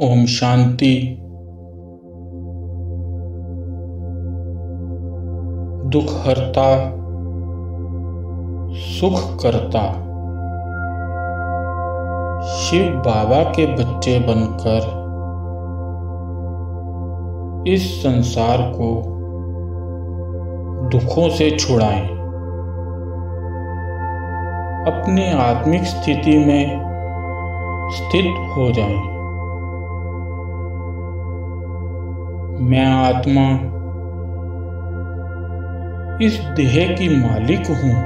ओम शांति। दुख हरता, सुख करता। शिव बाबा के बच्चे बनकर इस संसार को दुखों से छुड़ाएं। अपनी आत्मिक स्थिति में स्थित हो जाएं। मैं आत्मा इस देह की मालिक हूं।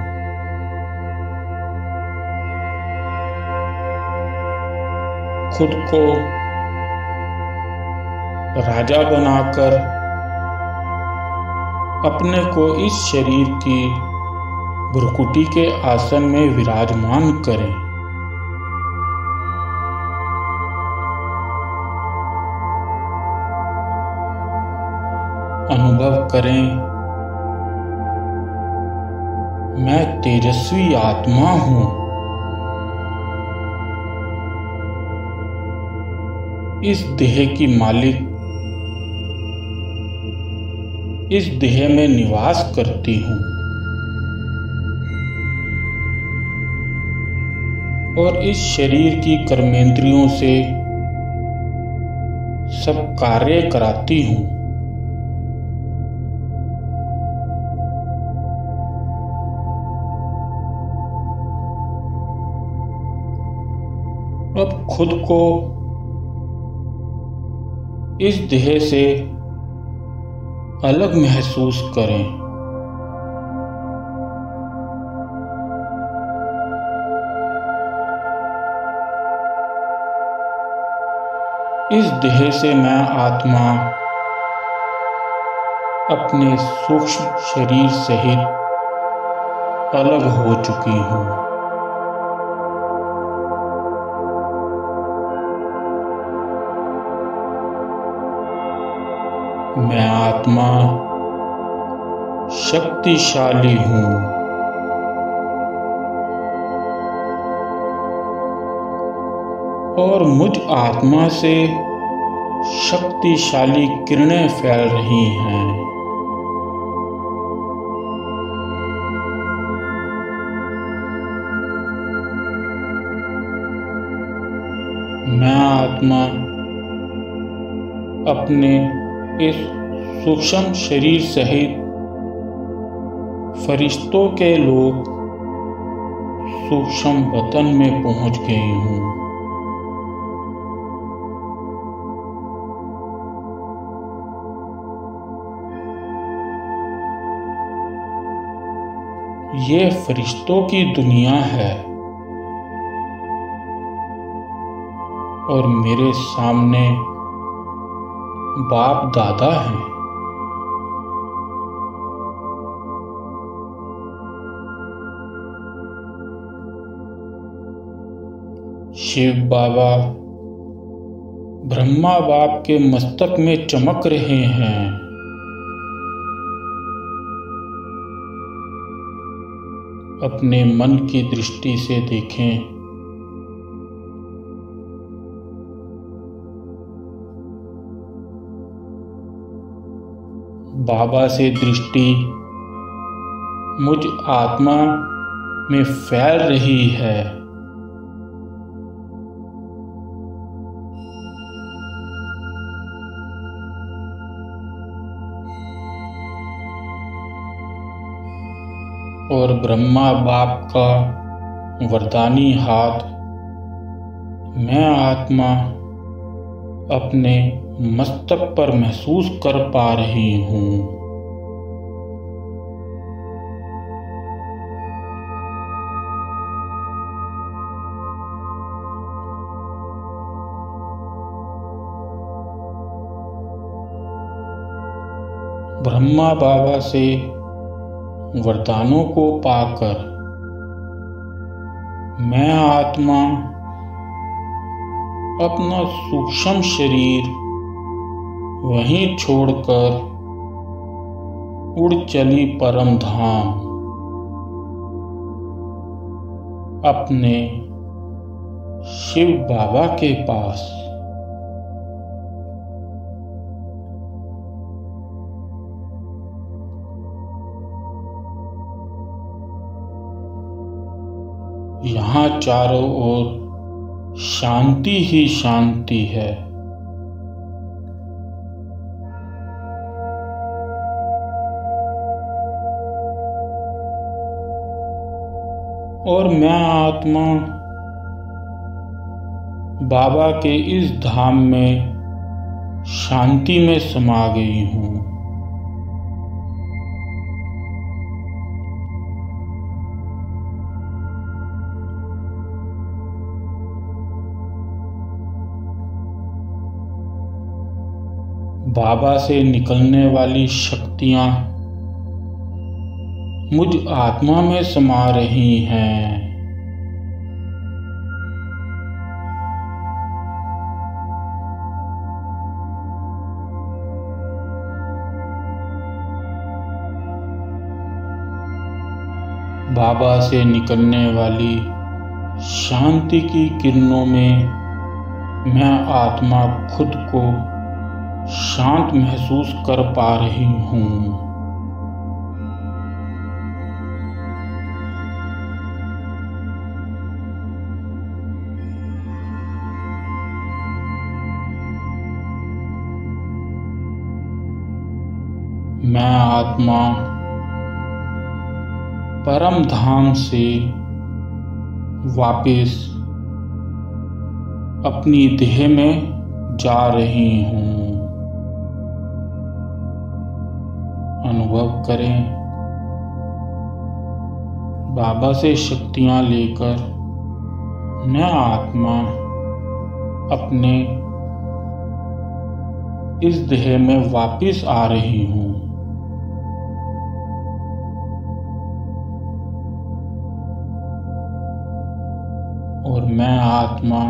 खुद को राजा बनाकर अपने को इस शरीर की भ्रुकुटी के आसन में विराजमान करें। अनुभव करें, मैं तेजस्वी आत्मा हूं। इस देह की मालिक इस देह में निवास करती हूं और इस शरीर की कर्मेंद्रियों से सब कार्य कराती हूं। अब खुद को इस देह से अलग महसूस करें। इस देह से मैं आत्मा अपने सूक्ष्म शरीर सहित अलग हो चुकी हूं। मैं आत्मा शक्तिशाली हूं। और मुझ आत्मा से शक्तिशाली किरणें फैल रही हैं। मैं आत्मा अपने इस सूक्ष्म शरीर सहित फरिश्तों के लोक सूक्ष्म वतन में पहुंच गई हूं। ये फरिश्तों की दुनिया है और मेरे सामने बाप दादा हैं। शिव बाबा ब्रह्मा बाप के मस्तक में चमक रहे हैं। अपने मन की दृष्टि से देखें। बाबा से दृष्टि मुझ आत्मा में फैल रही है। और ब्रह्मा बाप का वरदानी हाथ मैं आत्मा अपने मस्तक पर महसूस कर पा रही हूं। ब्रह्मा बाबा से वरदानों को पाकर मैं आत्मा अपना सूक्ष्म शरीर वहीं छोड़कर उड़ चली परम धाम, अपने शिव बाबा के पास। जहाँ चारों ओर शांति ही शांति है। और मैं आत्मा बाबा के इस धाम में शांति में समा गई हूँ। बाबा से निकलने वाली शक्तियाँ मुझ आत्मा में समा रही हैं। बाबा से निकलने वाली शांति की किरणों में मैं आत्मा खुद को शांत महसूस कर पा रही हूँ। मैं आत्मा परम धाम से वापिस अपनी देह में जा रही हूँ। अनुभव करें, बाबा से शक्तियाँ लेकर मैं आत्मा अपने इस देह में वापिस आ रही हूँ। और मैं आत्मा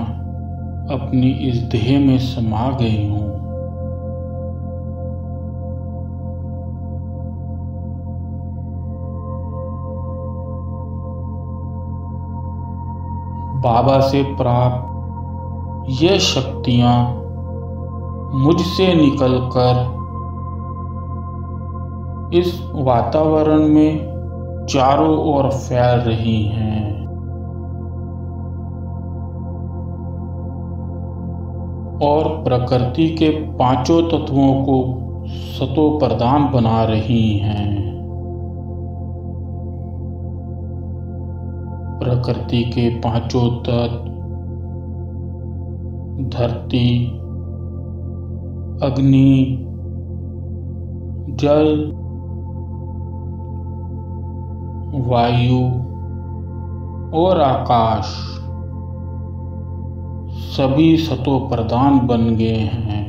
अपनी इस देह में समा गई हूँ। बाबा से प्राप्त ये शक्तियाँ मुझसे निकलकर इस वातावरण में चारों ओर फैल रही हैं। और प्रकृति के पांचों तत्वों को सतो प्रधान बना रही हैं। प्रकृति के पांचों तत्व धरती, अग्नि, जल, वायु और आकाश सभी सतो प्रधान बन गए हैं।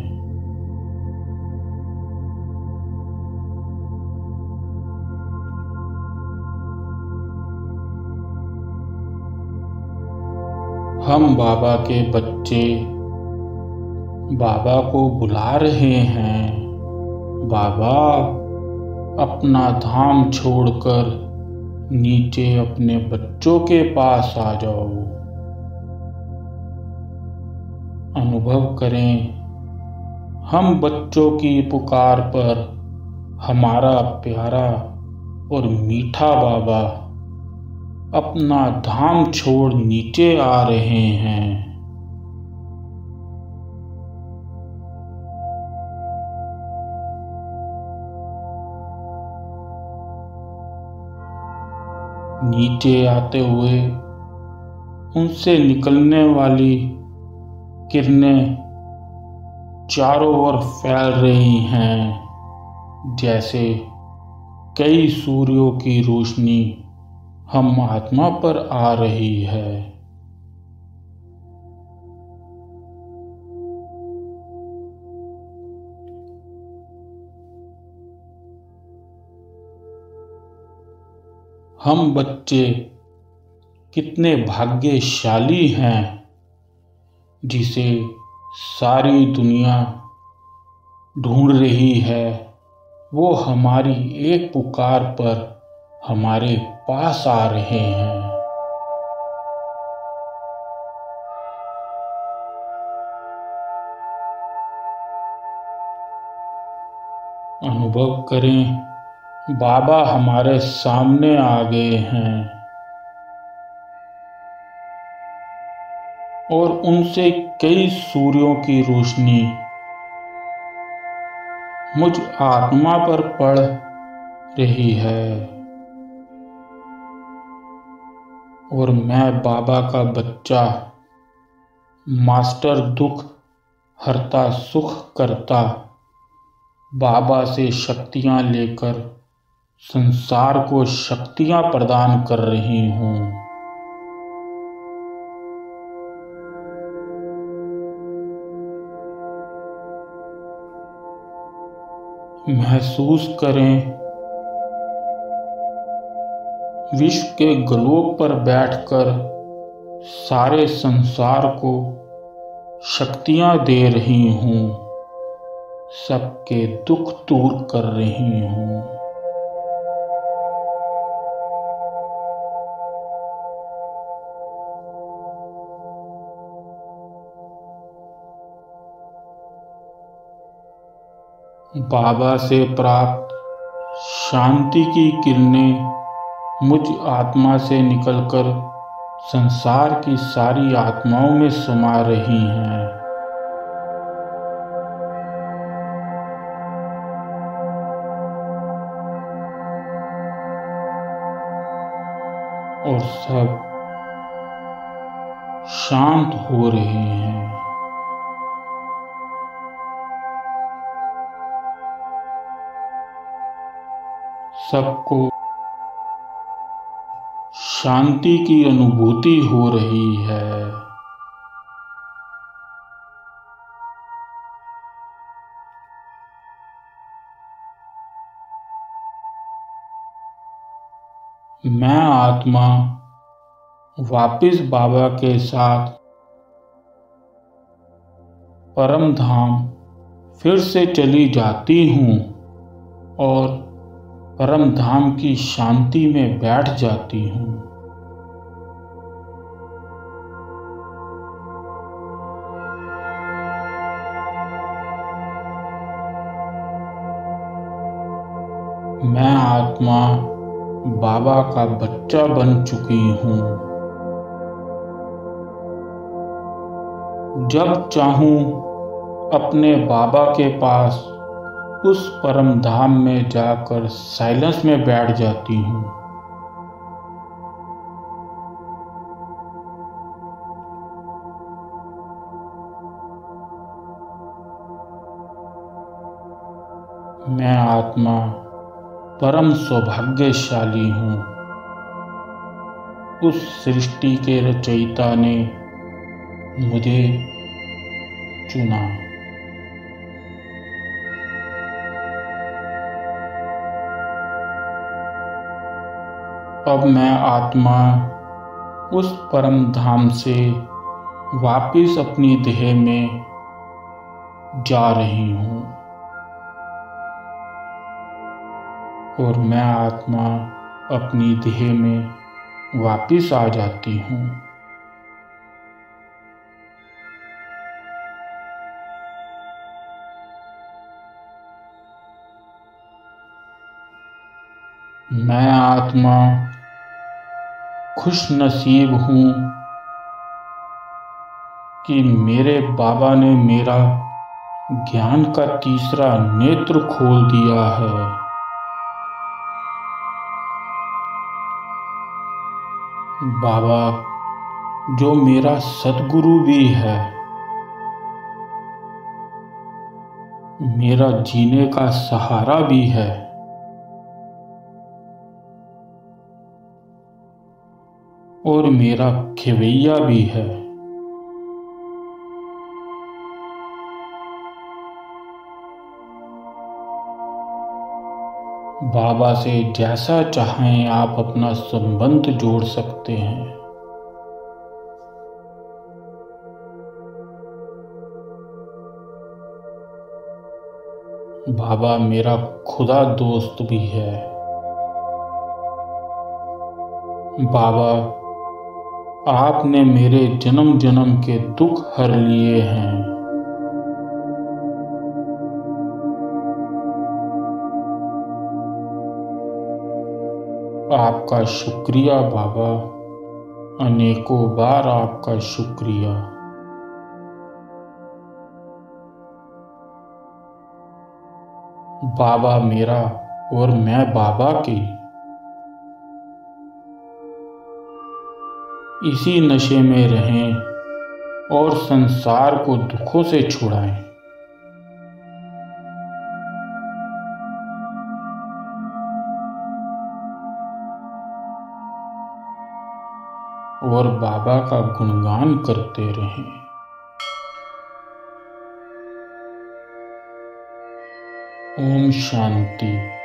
हम बाबा के बच्चे बाबा को बुला रहे हैं। बाबा, अपना धाम छोड़कर नीचे अपने बच्चों के पास आ जाओ। अनुभव करें, हम बच्चों की पुकार पर हमारा प्यारा और मीठा बाबा अपना धाम छोड़ नीचे आ रहे हैं। नीचे आते हुए उनसे निकलने वाली किरणें चारों ओर फैल रही हैं, जैसे कई सूर्यों की रोशनी हम आत्मा पर आ रही है। हम बच्चे कितने भाग्यशाली हैं जिसे सारी दुनिया ढूंढ रही है। वो हमारी एक पुकार पर हमारे पास आ रहे हैं। अनुभव करें, बाबा हमारे सामने आ गए हैं। और उनसे कई सूर्यों की रोशनी मुझ आत्मा पर पड़ रही है और मैं बाबा का बच्चा, मास्टर दुख हरता सुख करता, बाबा से शक्तियां लेकर संसार को शक्तियां प्रदान कर रही हूँ। महसूस करें, विश्व के ग्लोब पर बैठकर सारे संसार को शक्तियां दे रही हूँ, सबके दुख दूर कर रही हूँ। बाबा से प्राप्त शांति की किरणें मुझ आत्मा से निकलकर संसार की सारी आत्माओं में समा रही हैं। और सब शांत हो रहे हैं। सबको शांति की अनुभूति हो रही है। मैं आत्मा वापिस बाबा के साथ परम धाम फिर से चली जाती हूँ और परम धाम की शांति में बैठ जाती हूँ। मैं आत्मा बाबा का बच्चा बन चुकी हूँ। जब चाहूं अपने बाबा के पास उस परम धाम में जाकर साइलेंस में बैठ जाती हूँ। मैं आत्मा परम सौभाग्यशाली हूँ। उस सृष्टि के रचयिता ने मुझे चुना। अब मैं आत्मा उस परम धाम से वापिस अपनी देह में जा रही हूँ और मैं आत्मा अपनी देह में वापिस आ जाती हूँ। मैं आत्मा खुश नसीब हूँ कि मेरे बाबा ने मेरा ज्ञान का तीसरा नेत्र खोल दिया है। बाबा जो मेरा सद्गुरु भी है, मेरा जीने का सहारा भी है, और मेरा खिवैया भी है। बाबा से जैसा चाहें आप अपना संबंध जोड़ सकते हैं। बाबा मेरा खुदा दोस्त भी है। बाबा आपने मेरे जन्म जन्म के दुख हर लिए हैं। आपका शुक्रिया बाबा, अनेकों बार आपका शुक्रिया। बाबा मेरा और मैं बाबा की। इसी नशे में रहें और संसार को दुखों से छुड़ाएं। और बाबा का गुणगान करते रहें। ओम शांति।